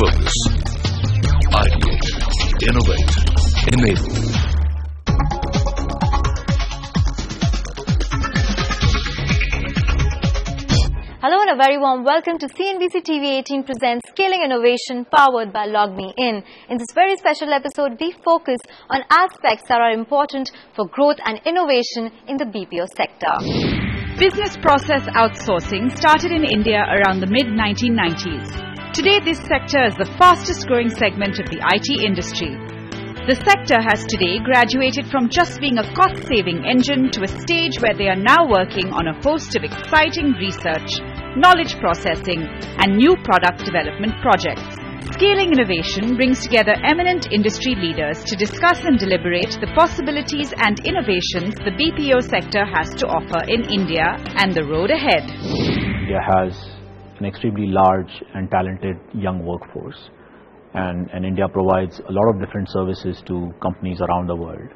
Focus. Ideate. Innovate. Enable. Hello and a very warm welcome to CNBC TV 18 presents Scaling Innovation powered by LogMeIn. In this very special episode, we focus on aspects that are important for growth and innovation in the BPO sector. Business process outsourcing started in India around the mid-1990s. Today, this sector is the fastest growing segment of the IT industry. The sector has today graduated from just being a cost-saving engine to a stage where they are now working on a host of exciting research, knowledge processing, and new product development projects. Scaling Innovation brings together eminent industry leaders to discuss and deliberate the possibilities and innovations the BPO sector has to offer in India and the road ahead. India has an extremely large and talented young workforce. And India provides a lot of different services to companies around the world.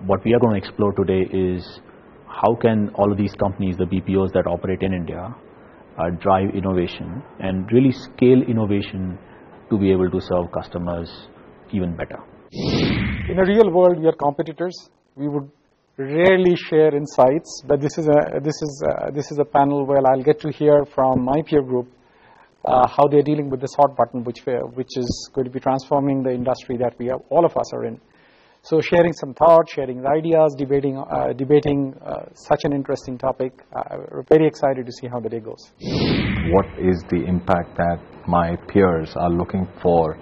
What we are going to explore today is how can all of these companies, the BPOs that operate in India, drive innovation and really scale innovation to be able to serve customers even better. In a real world, we are competitors. We would rarely share insights, but this is a panel where I'll get to hear from my peer group how they're dealing with this hot button, which is going to be transforming the industry that all of us are in. So sharing some thoughts, sharing ideas, debating such an interesting topic. We're very excited to see how the day goes. What is the impact that my peers are looking for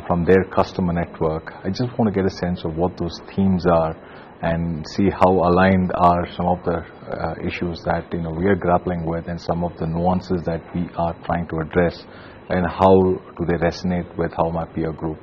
from their customer network? I just want to get a sense of what those themes are and see how aligned are some of the issues that we are grappling with and some of the nuances that we are trying to address, and how do they resonate with how my peer group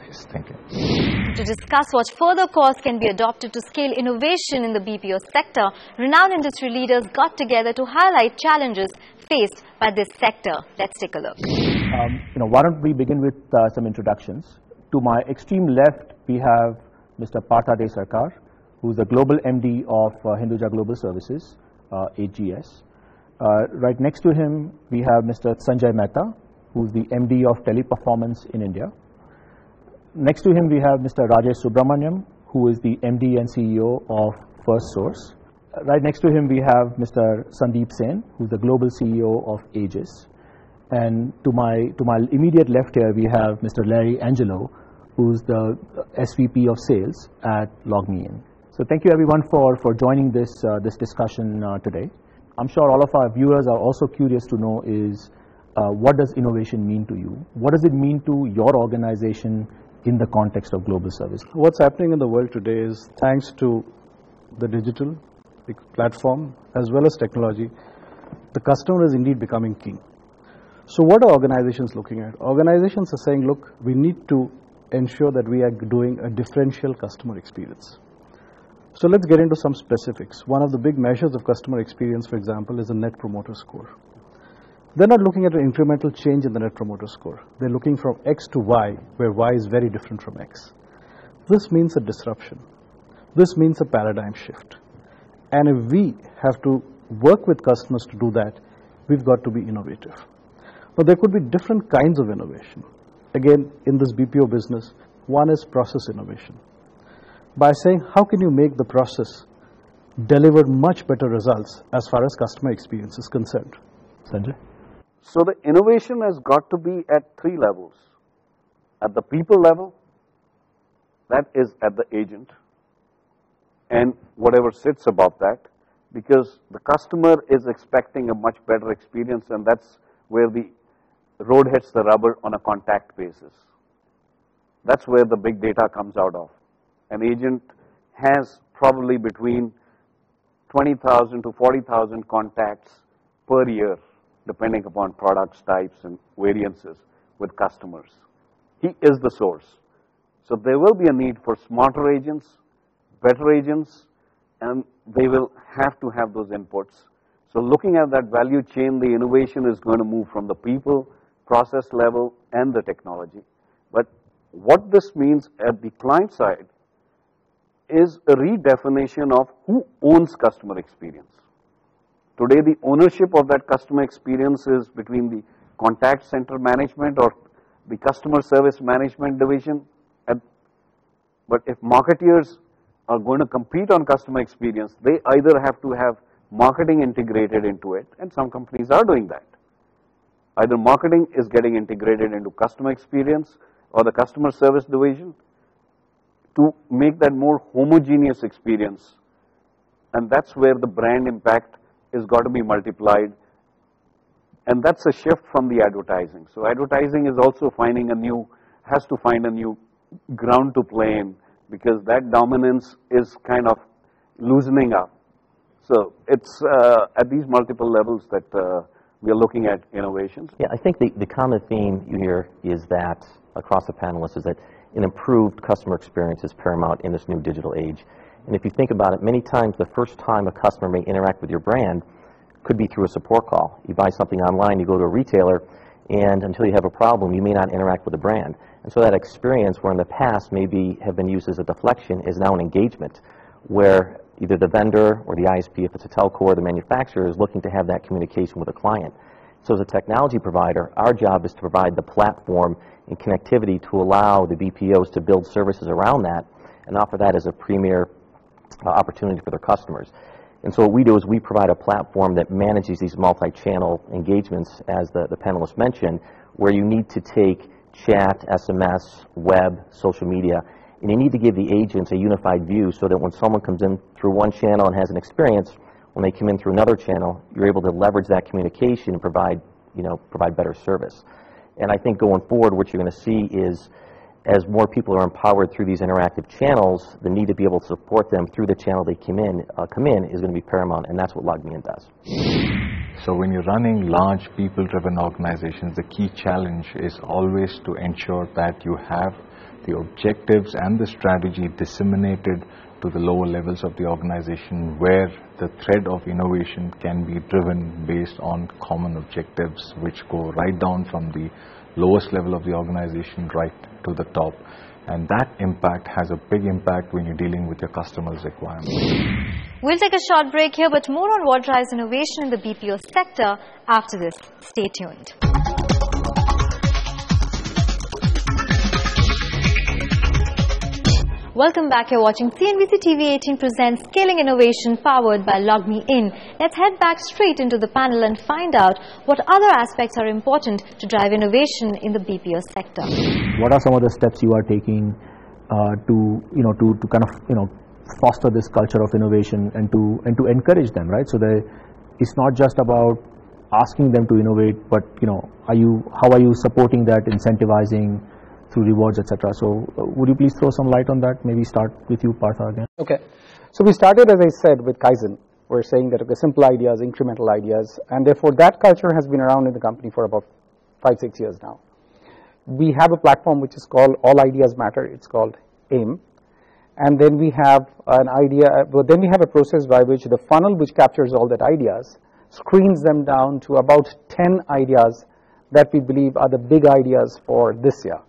is thinking. To discuss what further course can be adopted to scale innovation in the BPO sector, renowned industry leaders got together to highlight challenges faced by this sector. Let's take a look. Why don't we begin with some introductions. To my extreme left, we have Mr. Partha Sarkar, who's the Global MD of Hinduja Global Services, HGS. Right next to him, we have Mr. Sanjay Mehta, who's the MD of Teleperformance in India. Next to him, we have Mr. Rajesh Subramaniam, who is the MD and CEO of FirstSource. Right next to him, we have Mr. Sandeep Sen, who's the Global CEO of Aegis. And to my immediate left here, we have Mr. Larry Angelo, who's the SVP of Sales at LogMeIn. So thank you everyone for joining this discussion today. I'm sure all of our viewers are also curious to know is what does innovation mean to you? What does it mean to your organization in the context of global service? What's happening in the world today is, thanks to the digital platform as well as technology, the customer is indeed becoming king. So what are organizations looking at? Organizations are saying, look, we need to ensure that we are doing a differential customer experience. So let's get into some specifics. One of the big measures of customer experience, for example, is a Net Promoter Score. They're not looking at an incremental change in the Net Promoter Score. They're looking from X to Y, where Y is very different from X. This means a disruption. This means a paradigm shift. And if we have to work with customers to do that, we've got to be innovative. Now, there could be different kinds of innovation. Again, in this BPO business, one is process innovation. By saying, how can you make the process deliver much better results as far as customer experience is concerned? Sanjay? So the innovation has got to be at three levels. At the people level, that is at the agent, and whatever sits above that, because the customer is expecting a much better experience, and that's where the road hits the rubber on a contact basis. That's where the big data comes out of. An agent has probably between 20,000 to 40,000 contacts per year, depending upon products, types, and variances with customers. He is the source. So there will be a need for smarter agents, better agents, and they will have to have those inputs. So looking at that value chain, the innovation is going to move from the people, process level, and the technology. But what this means at the client side is a redefinition of who owns customer experience. Today, the ownership of that customer experience is between the contact center management or the customer service management division. But if marketeers are going to compete on customer experience, they either have to have marketing integrated into it, and some companies are doing that. Either marketing is getting integrated into customer experience or the customer service division to make that more homogeneous experience. And that's where the brand impact is got to be multiplied. And that's a shift from the advertising. So advertising is also has to find a new ground to play in, because that dominance is kind of loosening up. So it's at these multiple levels that we are looking at innovations. Yeah, I think the common theme you hear is that across the panelists is that an improved customer experience is paramount in this new digital age. And if you think about it, many times the first time a customer may interact with your brand could be through a support call. You buy something online, you go to a retailer, and until you have a problem, you may not interact with the brand. And so that experience, where in the past maybe have been used as a deflection, is now an engagement, where either the vendor or the ISP, if it's a telco or the manufacturer, is looking to have that communication with a client. So as a technology provider, our job is to provide the platform and connectivity to allow the BPOs to build services around that and offer that as a premier opportunity for their customers. And so what we do is we provide a platform that manages these multi-channel engagements, as the panelists mentioned, where you need to take chat, SMS, web, social media, and you need to give the agents a unified view so that when someone comes in through one channel and has an experience, when they come in through another channel, you're able to leverage that communication and provide better service. And I think going forward, what you're going to see is, as more people are empowered through these interactive channels, the need to be able to support them through the channel they come in is going to be paramount, and that's what LogMeIn does. So when you're running large people-driven organizations, the key challenge is always to ensure that you have the objectives and the strategy disseminated to the lower levels of the organization, where the thread of innovation can be driven based on common objectives which go right down from the lowest level of the organization right to the top. And that impact has a big impact when you're dealing with your customers' requirements. We'll take a short break here, but more on what drives innovation in the BPO sector after this. Stay tuned. Welcome back. You're watching CNBC TV 18 presents Scaling Innovation, powered by LogMeIn. Let's head back straight into the panel and find out what other aspects are important to drive innovation in the BPO sector. What are some of the steps you are taking to kind of foster this culture of innovation and to encourage them, right? So it's not just about asking them to innovate, but how are you supporting that, incentivizing through rewards, etc. So would you please throw some light on that? Maybe start with you, Partha, again. Okay. So we started, as I said, with Kaizen. We're saying that simple ideas, incremental ideas, and therefore that culture has been around in the company for about 5-6 years now. We have a platform which is called All Ideas Matter. It's called AIM. And then we have then we have a process by which the funnel which captures all that ideas screens them down to about 10 ideas that we believe are the big ideas for this year.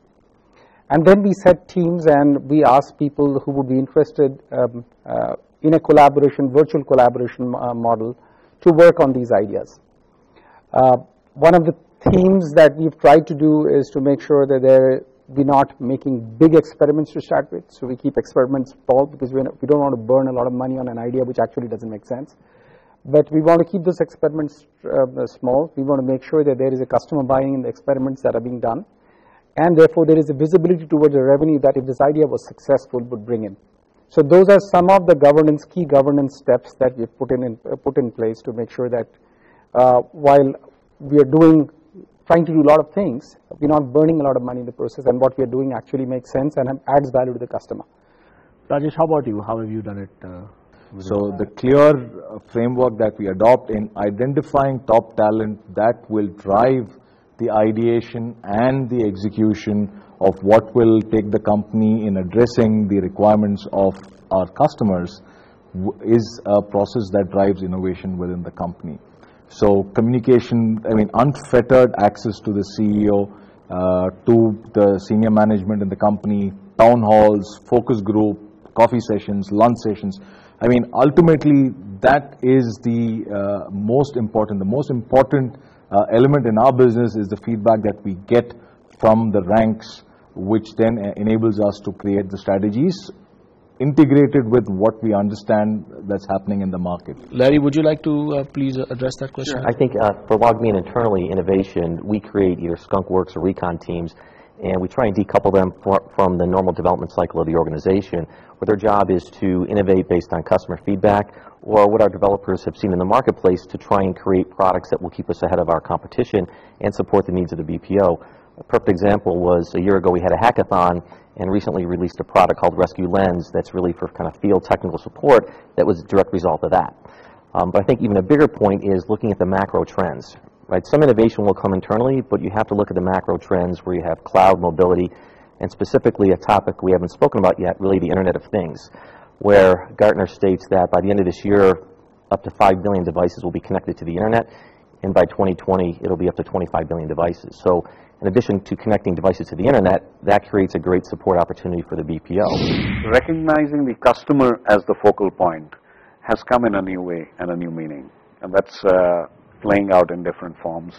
And then we set teams and we ask people who would be interested in a virtual collaboration model to work on these ideas. One of the themes that we've tried to do is to make sure that we're not making big experiments to start with. So we keep experiments small, because we don't want to burn a lot of money on an idea which actually doesn't make sense. But we want to keep those experiments small. We want to make sure that there is a customer buying in the experiments that are being done. And therefore, there is a visibility towards the revenue that, if this idea was successful, would bring in. So those are some of the key governance steps that we've put in place to make sure that while we are trying to do a lot of things, we're not burning a lot of money in the process, and what we are doing actually makes sense and adds value to the customer. Rajesh, how about you? How have you done it? So the clear framework that we adopt in identifying top talent that will drive the ideation and the execution of what will take the company in addressing the requirements of our customers is a process that drives innovation within the company. So communication, unfettered access to the CEO, to the senior management in the company, town halls, focus group, coffee sessions, lunch sessions. Ultimately, that is the most important. The most important element in our business is the feedback that we get from the ranks, which then enables us to create the strategies integrated with what we understand that's happening in the market. Larry, would you like to please address that question? Sure. I think for LogMeIn internally, innovation, we create either skunkworks or recon teams, and we try and decouple them from the normal development cycle of the organization, where their job is to innovate based on customer feedback or what our developers have seen in the marketplace to try and create products that will keep us ahead of our competition and support the needs of the BPO. A perfect example was a year ago we had a hackathon and recently released a product called Rescue Lens that's really for kind of field technical support that was a direct result of that. But I think even a bigger point is looking at the macro trends. Right? Some innovation will come internally, but you have to look at the macro trends where you have cloud mobility, and specifically a topic we haven't spoken about yet, really the Internet of Things, where Gartner states that by the end of this year, up to 5 billion devices will be connected to the Internet, and by 2020, it'll be up to 25 billion devices. So in addition to connecting devices to the Internet, that creates a great support opportunity for the BPO. Recognizing the customer as the focal point has come in a new way and a new meaning, and that's playing out in different forms,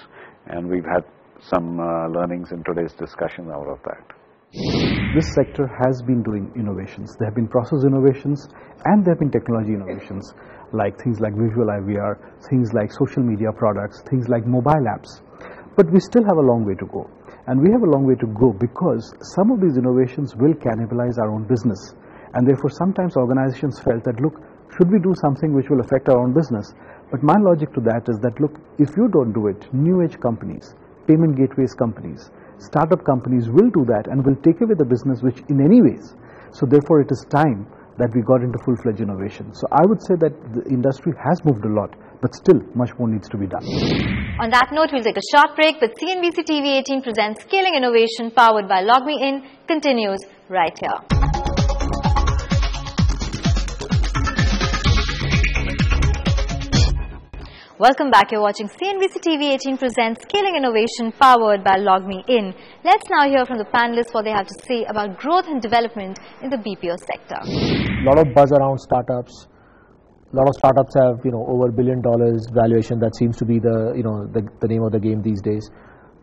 and we've had some learnings in today's discussion out of that. This sector has been doing innovations. There have been process innovations and there have been technology innovations, like things like visual IVR, things like social media products, things like mobile apps. But we still have a long way to go. And we have a long way to go because some of these innovations will cannibalize our own business. And therefore sometimes organizations felt that, look, should we do something which will affect our own business? But my logic to that is that, look, if you don't do it, new age companies, payment gateways companies, startup companies will do that and will take away the business which in any ways. So therefore it is time that we got into full-fledged innovation. So I would say that the industry has moved a lot, but still much more needs to be done. On that note, we'll take a short break, but CNBC TV 18 presents Scaling Innovation powered by LogMeIn continues right here. Welcome back. You're watching CNBC TV 18 presents Scaling Innovation powered by LogMeIn. Let's now hear from the panelists what they have to say about growth and development in the BPO sector. A lot of buzz around startups. A lot of startups have, over $1 billion valuation. That seems to be the, the name of the game these days.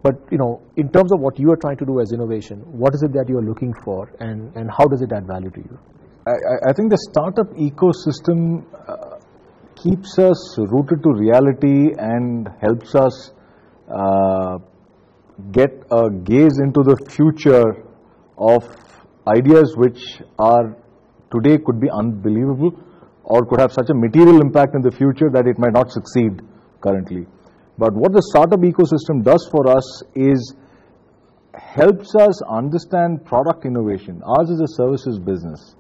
But, in terms of what you are trying to do as innovation, what is it that you are looking for, and how does it add value to you? I think the startup ecosystem keeps us rooted to reality and helps us get a gaze into the future of ideas which are today could be unbelievable or could have such a material impact in the future that it might not succeed currently. But what the startup ecosystem does for us is helps us understand product innovation. Ours is a services business.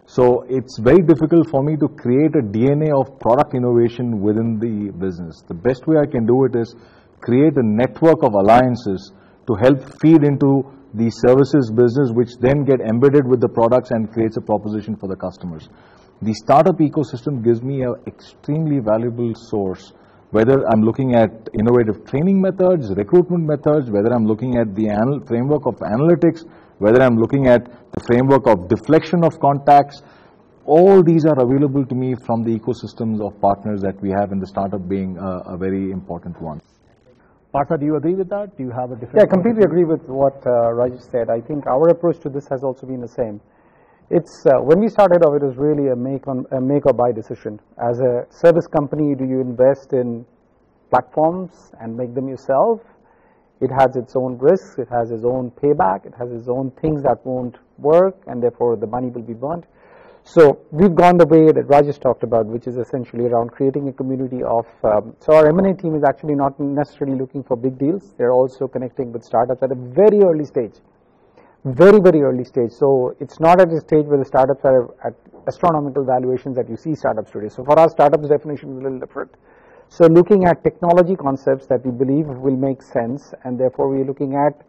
So it's very difficult for me to create a DNA of product innovation within the business. The best way I can do it is create a network of alliances to help feed into the services business, which then get embedded with the products and creates a proposition for the customers. The startup ecosystem gives me an extremely valuable source, whether I'm looking at innovative training methods, recruitment methods, whether I'm looking at the framework of analytics, whether I'm looking at the framework of deflection of contacts. All these are available to me from the ecosystems of partners that we have, in the startup being a very important one. Partha, do you agree with that? Do you have a different? Yeah, I completely agree with what Rajesh said. I think our approach to this has also been the same. It's when we started off, it was really a make or buy decision. As a service company, do you invest in platforms and make them yourself? It has its own risks, it has its own payback, it has its own things that won't work, and therefore the money will be burnt. So we've gone the way that Rajesh talked about, which is essentially around creating a community of, so our M&A team is actually not necessarily looking for big deals. They're also connecting with startups at a very early stage, very, very early stage. So it's not at a stage where the startups are at astronomical valuations that you see startups today. So for us, startups definition is a little different. So looking at technology concepts that we believe will make sense, and therefore we're looking at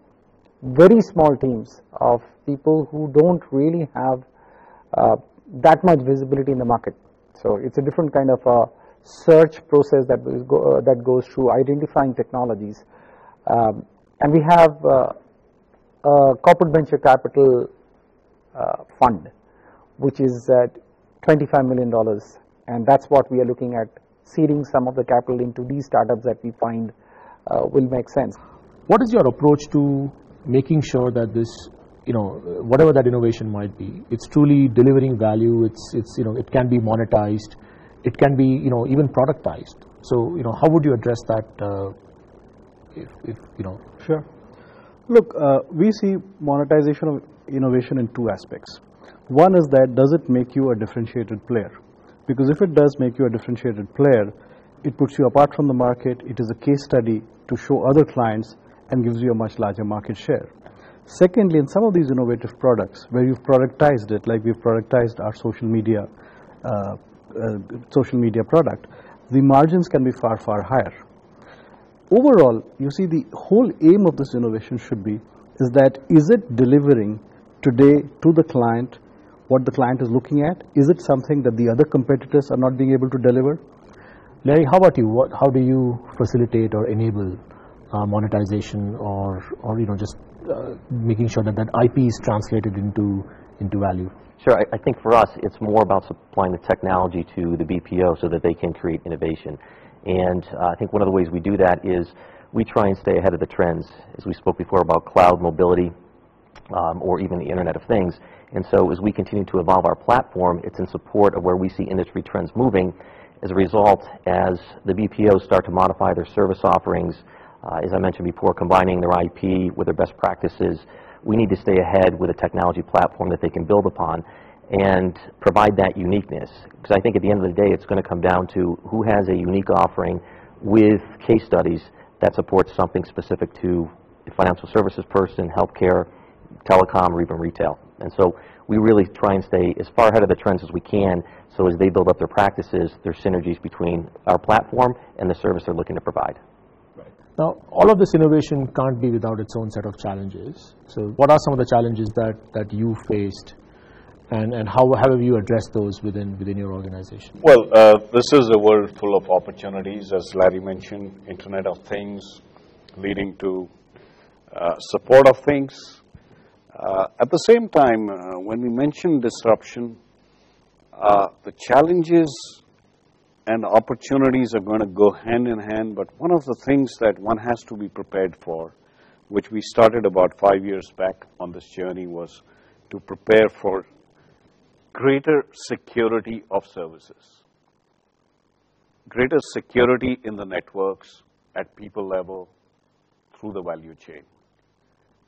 very small teams of people who don't really have that much visibility in the market. So it's a different kind of a search process that goes through identifying technologies. And we have a corporate venture capital fund, which is at $25 million, and that's what we are looking at, seeding some of the capital into these startups that we find will make sense. What is your approach to making sure that this, whatever that innovation might be, it's truly delivering value. It can be monetized, it can be, even productized. So, how would you address that? Sure. Look, we see monetization of innovation in two aspects. One is that does it make you a differentiated player? Because if it does make you a differentiated player, it puts you apart from the market. It is a case study to show other clients and gives you a much larger market share. Secondly, in some of these innovative products where you've productized it, like we've productized our social media product, the margins can be far, far higher. Overall, you see, the whole aim of this innovation should be is it delivering today to the client what the client is looking at? Is it something that the other competitors are not being able to deliver? Larry, how about you? How do you facilitate or enable monetization, or just making sure that IP is translated into value? Sure. I think for us, it's more about supplying the technology to the BPO so that they can create innovation. And I think one of the ways we do that is we try and stay ahead of the trends, as we spoke before about cloud mobility or even the Internet of Things. And so as we continue to evolve our platform, it's in support of where we see industry trends moving. As a result, as the BPOs start to modify their service offerings, as I mentioned before, combining their IP with their best practices, we need to stay ahead with a technology platform that they can build upon and provide that uniqueness. Because I think at the end of the day, it's going to come down to who has a unique offering with case studies that supports something specific to a financial services person, healthcare, telecom, or even retail. And so we really try and stay as far ahead of the trends as we can, so as they build up their practices, there's synergies between our platform and the service they're looking to provide. Right. Now, all of this innovation can't be without its own set of challenges. So what are some of the challenges that you faced, and how have you addressed those within your organization? Well, this is a world full of opportunities, as Larry mentioned, Internet of Things leading to support of things. At the same time, when we mention disruption, the challenges and opportunities are going to go hand in hand, but one of the things that one has to be prepared for, which we started about 5 years back on this journey, was to prepare for greater security of services, greater security in the networks at people level through the value chain.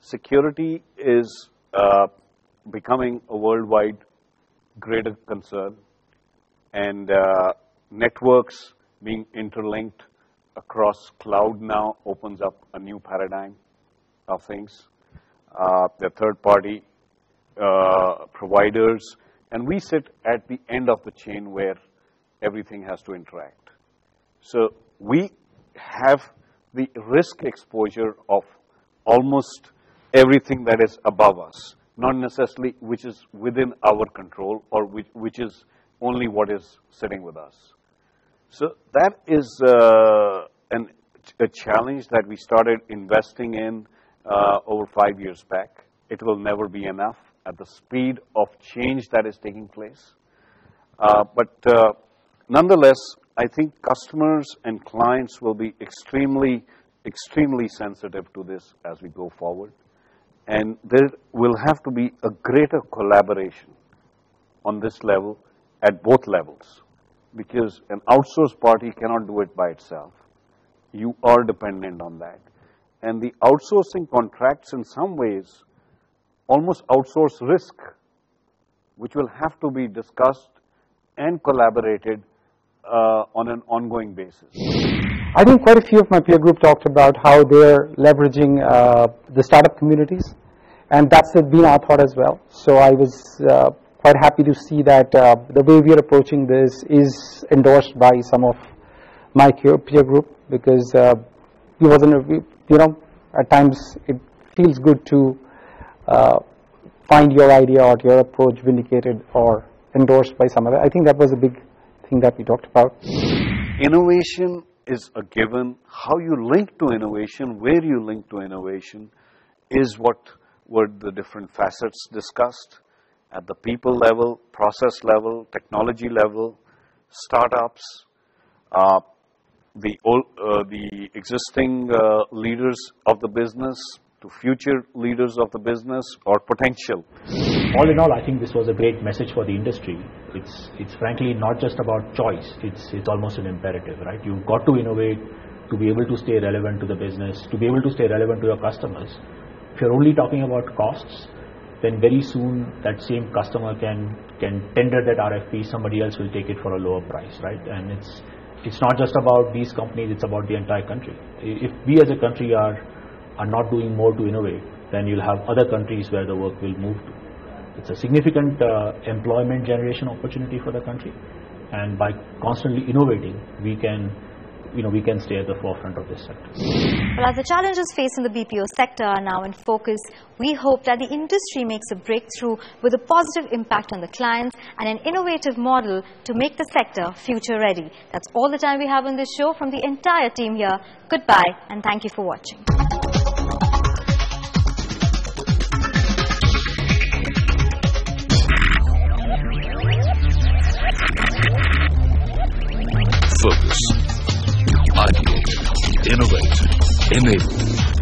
Security is becoming a worldwide greater concern, and networks being interlinked across cloud now opens up a new paradigm of things. The third-party providers, and we sit at the end of the chain where everything has to interact. So we have the risk exposure of almost everything that is above us, not necessarily which is within our control or which is only what is sitting with us. So that is a challenge that we started investing in over 5 years back. It will never be enough at the speed of change that is taking place. But nonetheless, I think customers and clients will be extremely sensitive to this as we go forward. And there will have to be a greater collaboration on this level at both levels, because an outsourced party cannot do it by itself. You are dependent on that. And the outsourcing contracts in some ways almost outsource risk, which will have to be discussed and collaborated on an ongoing basis. I think quite a few of my peer group talked about how they're leveraging the startup communities, and that's been our thought as well. So I was quite happy to see that the way we are approaching this is endorsed by some of my peer group, because it wasn't, at times it feels good to find your idea or your approach vindicated or endorsed by some other. I think that was a big thing that we talked about. Innovation is a given. How you link to innovation, where you link to innovation, is what were the different facets discussed at the people level, process level, technology level, startups, the existing leaders of the business, to future leaders of the business or potential? All in all, I think this was a great message for the industry. It's frankly not just about choice. It's almost an imperative, right? You've got to innovate to be able to stay relevant to the business, to be able to stay relevant to your customers. If you're only talking about costs, then very soon that same customer can tender that RFP, somebody else will take it for a lower price, right? And it's not just about these companies, it's about the entire country. If we as a country are not doing more to innovate, then you'll have other countries where the work will move to. It's a significant employment generation opportunity for the country, and by constantly innovating, we can stay at the forefront of this sector. Well, as the challenges facing the BPO sector are now in focus, we hope that the industry makes a breakthrough with a positive impact on the clients and an innovative model to make the sector future ready. That's all the time we have on this show. From the entire team here, goodbye and thank you for watching. Focus. Ideate. Innovate. Enable.